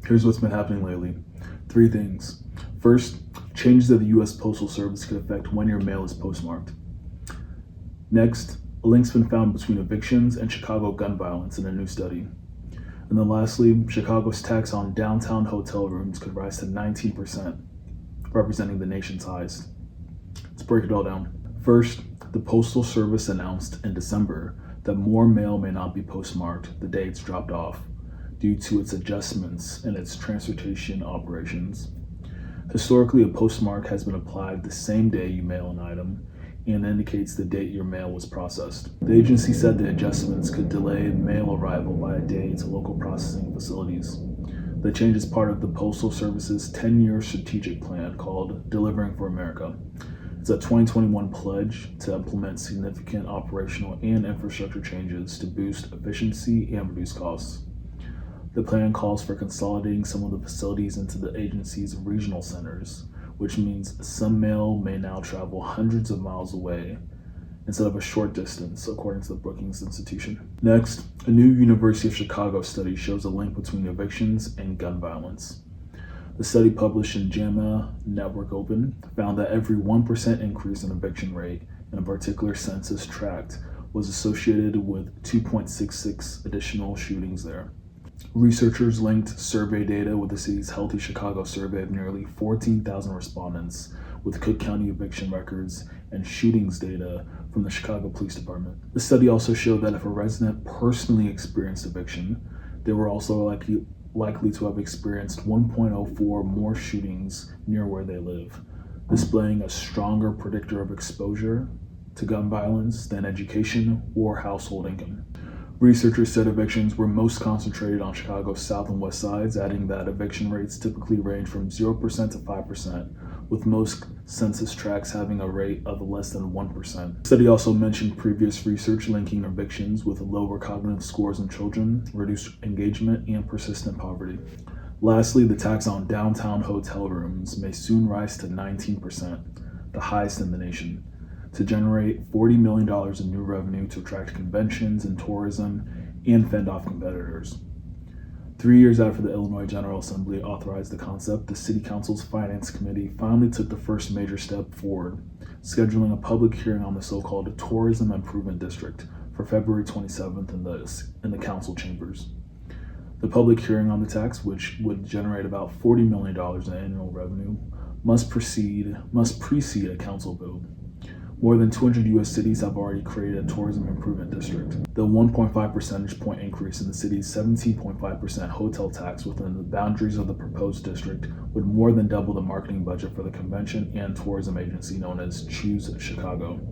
Here's what's been happening lately. 3 things. First, changes of the US Postal Service could affect when your mail is postmarked. Next, a link's been found between evictions and Chicago gun violence in a new study. And then lastly, Chicago's tax on downtown hotel rooms could rise to 19%, representing the nation's highest. Let's break it all down. First, the Postal Service announced in December that more mail may not be postmarked the day it's dropped off, due to its adjustments in its transportation operations. Historically, a postmark has been applied the same day you mail an item and indicates the date your mail was processed. The agency said the adjustments could delay mail arrival by a day to local processing facilities. The change is part of the Postal Service's 10-year strategic plan called Delivering for America. It's a 2021 pledge to implement significant operational and infrastructure changes to boost efficiency and reduce costs. The plan calls for consolidating some of the facilities into the agency's regional centers, which means some mail may now travel hundreds of miles away instead of a short distance, according to the Brookings Institution. Next, a new University of Chicago study shows a link between evictions and gun violence. The study, published in JAMA Network Open, found that every 1% increase in eviction rate in a particular census tract was associated with 2.66 additional shootings there. Researchers linked survey data with the city's Healthy Chicago survey of nearly 14,000 respondents with Cook County eviction records and shootings data from the Chicago Police Department. The study also showed that if a resident personally experienced eviction, they were also likely to have experienced 1.04 more shootings near where they live, displaying a stronger predictor of exposure to gun violence than education or household income. Researchers said evictions were most concentrated on Chicago's south and west sides, adding that eviction rates typically range from 0% to 5%, with most census tracts having a rate of less than 1%. The study also mentioned previous research linking evictions with lower cognitive scores in children, reduced engagement, and persistent poverty. Lastly, the tax on downtown hotel rooms may soon rise to 19%, the highest in the nation, to generate $40 million in new revenue to attract conventions and tourism and fend off competitors. 3 years after the Illinois General Assembly authorized the concept, the City Council's Finance Committee finally took the first major step forward, scheduling a public hearing on the so-called Tourism Improvement District for February 27th in the council chambers. The public hearing on the tax, which would generate about $40 million in annual revenue, must precede a council vote. More than 200 U.S. cities have already created a tourism improvement district. The 1.5 percentage point increase in the city's 17.5% hotel tax within the boundaries of the proposed district would more than double the marketing budget for the convention and tourism agency known as Choose Chicago.